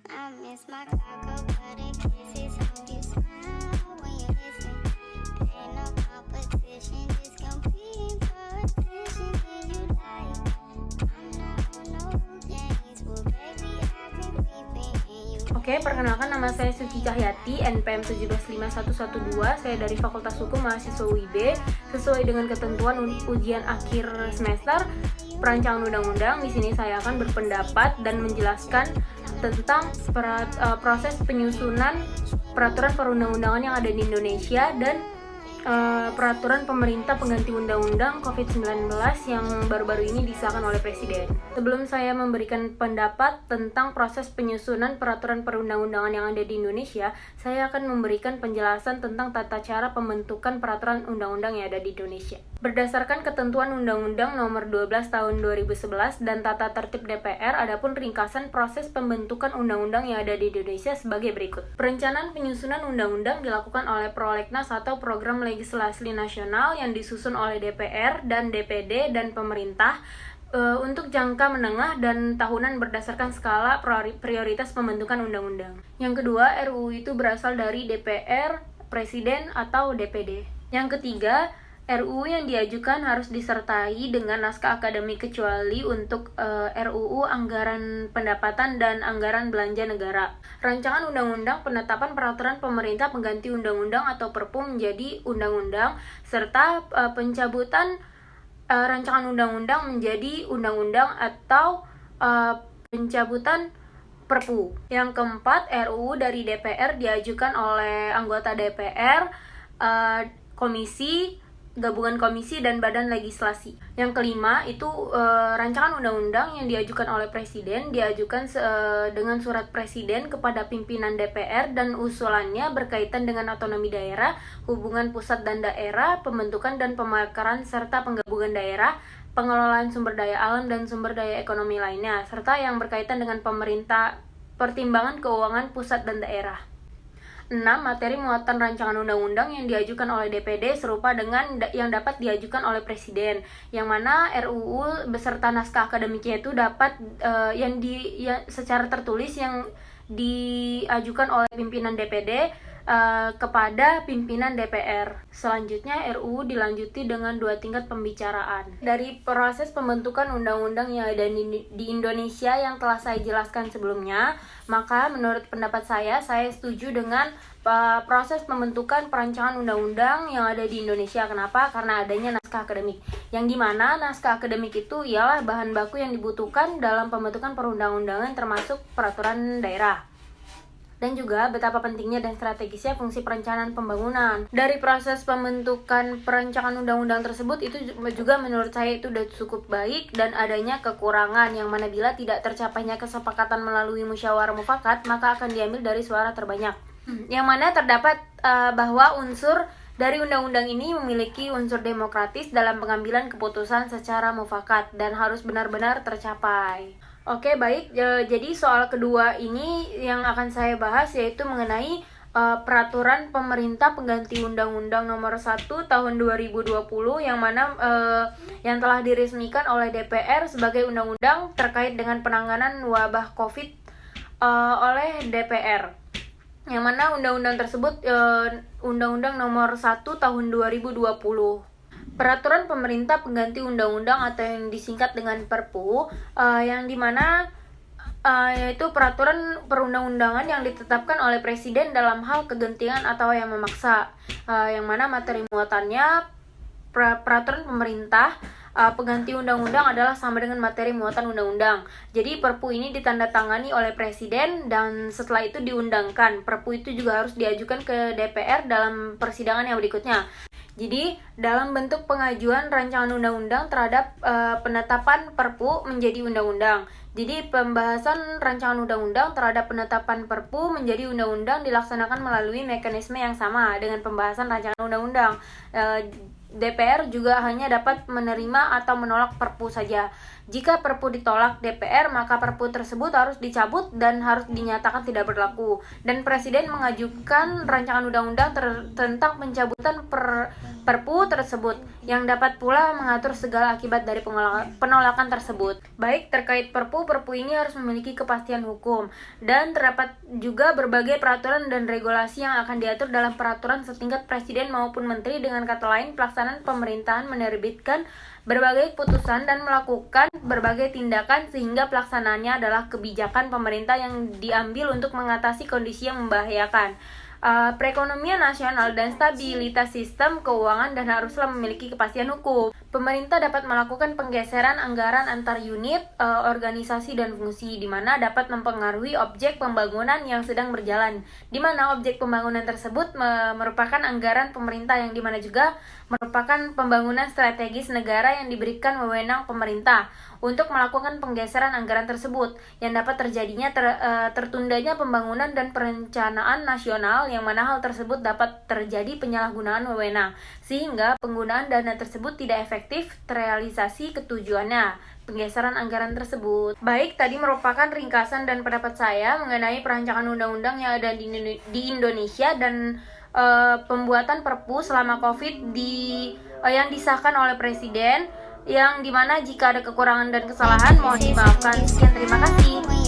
I miss my cocoa butter kisses. Hope you smile when you listen. Ain't no competition, just compete for attention. Did you like? I'm not on no games, well baby I've been peeping and you. Oke, perkenalkan nama saya Suci Cahyati, NPM 1755112. Saya dari Fakultas Hukum mahasiswa UIB. Sesuai dengan ketentuan ujian akhir semester perancangan undang-undang, di sini saya akan berpendapat dan menjelaskan tentang proses penyusunan peraturan perundang-undangan yang ada di Indonesia dan peraturan pemerintah pengganti undang-undang COVID-19 yang baru-baru ini disahkan oleh Presiden. Sebelum saya memberikan pendapat tentang proses penyusunan peraturan perundang-undangan yang ada di Indonesia, saya akan memberikan penjelasan tentang tata cara pembentukan peraturan undang-undang yang ada di Indonesia. Berdasarkan ketentuan Undang-Undang Nomor 12 Tahun 2011 dan Tata Tertib DPR, adapun ringkasan proses pembentukan undang-undang yang ada di Indonesia sebagai berikut. Perencanaan penyusunan undang-undang dilakukan oleh Prolegnas atau Program Legislasi Nasional yang disusun oleh DPR dan DPD dan pemerintah untuk jangka menengah dan tahunan berdasarkan skala prioritas pembentukan undang-undang. Yang kedua, RUU itu berasal dari DPR, Presiden atau DPD. Yang ketiga, RUU yang diajukan harus disertai dengan naskah akademik kecuali untuk RUU anggaran pendapatan dan anggaran belanja negara. Rancangan undang-undang penetapan peraturan pemerintah pengganti undang-undang atau Perpu menjadi undang-undang serta pencabutan rancangan undang-undang menjadi undang-undang atau pencabutan Perpu. Yang keempat, RUU dari DPR diajukan oleh anggota DPR, komisi, gabungan komisi dan badan legislasi. Yang kelima itu rancangan undang-undang yang diajukan oleh Presiden diajukan dengan surat Presiden kepada pimpinan DPR dan usulannya berkaitan dengan otonomi daerah, hubungan pusat dan daerah, pembentukan dan pemekaran serta penggabungan daerah, pengelolaan sumber daya alam dan sumber daya ekonomi lainnya, serta yang berkaitan dengan pemerintah, pertimbangan keuangan pusat dan daerah. 6. Materi muatan rancangan undang-undang yang diajukan oleh DPD serupa dengan yang dapat diajukan oleh Presiden, yang mana RUU beserta naskah akademiknya itu dapat secara tertulis yang diajukan oleh pimpinan DPD kepada pimpinan DPR. Selanjutnya RUU dilanjuti dengan 2 tingkat pembicaraan. Dari proses pembentukan undang-undang yang ada di Indonesia yang telah saya jelaskan sebelumnya, maka menurut pendapat saya setuju dengan proses pembentukan perancangan undang-undang yang ada di Indonesia. Kenapa? Karena adanya naskah akademik. Yang dimana naskah akademik itu ialah bahan baku yang dibutuhkan dalam pembentukan perundang-undangan termasuk peraturan daerah. Dan juga betapa pentingnya dan strategisnya fungsi perencanaan pembangunan. Dari proses pembentukan perancangan undang-undang tersebut itu juga menurut saya itu sudah cukup baik dan adanya kekurangan yang mana bila tidak tercapainya kesepakatan melalui musyawarah mufakat maka akan diambil dari suara terbanyak. Yang mana terdapat bahwa unsur dari undang-undang ini memiliki unsur demokratis dalam pengambilan keputusan secara mufakat dan harus benar-benar tercapai. Oke, baik. Jadi soal kedua ini yang akan saya bahas yaitu mengenai peraturan pemerintah pengganti Undang-Undang Nomor 1 Tahun 2020 yang mana yang telah diresmikan oleh DPR sebagai undang-undang terkait dengan penanganan wabah COVID oleh DPR. Yang mana undang-undang tersebut Undang-Undang Nomor 1 Tahun 2020. Peraturan pemerintah pengganti undang-undang atau yang disingkat dengan Perpu, yang dimana yaitu peraturan perundang-undangan yang ditetapkan oleh Presiden dalam hal kegentingan atau yang memaksa, yang mana materi muatannya peraturan pemerintah pengganti undang-undang adalah sama dengan materi muatan undang-undang. Jadi Perpu ini ditandatangani oleh Presiden dan setelah itu diundangkan. Perpu itu juga harus diajukan ke DPR dalam persidangan yang berikutnya. Jadi, dalam bentuk pengajuan rancangan undang-undang terhadap penetapan Perpu menjadi undang-undang. Jadi, pembahasan rancangan undang-undang terhadap penetapan Perpu menjadi undang-undang dilaksanakan melalui mekanisme yang sama dengan pembahasan rancangan undang-undang. DPR juga hanya dapat menerima atau menolak Perpu saja. Jika Perpu ditolak DPR, maka Perpu tersebut harus dicabut dan harus dinyatakan tidak berlaku. Dan Presiden mengajukan rancangan undang-undang tentang pencabutan Perpu tersebut, yang dapat pula mengatur segala akibat dari penolakan tersebut. Baik terkait Perpu ini harus memiliki kepastian hukum, dan terdapat juga berbagai peraturan dan regulasi yang akan diatur dalam peraturan setingkat Presiden maupun Menteri. Dengan kata lain, pelaksanaan pemerintahan menerbitkan berbagai putusan dan melakukan berbagai tindakan sehingga pelaksanaannya adalah kebijakan pemerintah yang diambil untuk mengatasi kondisi yang membahayakan perekonomian nasional dan stabilitas sistem keuangan, dan haruslah memiliki kepastian hukum. Pemerintah dapat melakukan penggeseran anggaran antar unit, organisasi dan fungsi, di mana dapat mempengaruhi objek pembangunan yang sedang berjalan, di mana objek pembangunan tersebut merupakan anggaran pemerintah, yang dimana juga merupakan pembangunan strategis negara yang diberikan wewenang pemerintah untuk melakukan penggeseran anggaran tersebut, yang dapat terjadinya tertundanya pembangunan dan perencanaan nasional, yang mana hal tersebut dapat terjadi penyalahgunaan wewenang, sehingga penggunaan dana tersebut tidak efektif terrealisasi ketujuannya. Penggeseran anggaran tersebut. Baik, tadi merupakan ringkasan dan pendapat saya mengenai perancangan undang-undang yang ada di Indonesia dan pembuatan Perpu selama COVID yang disahkan oleh Presiden, yang dimana jika ada kekurangan dan kesalahan mohon dimaafkan. Sekian, terima kasih.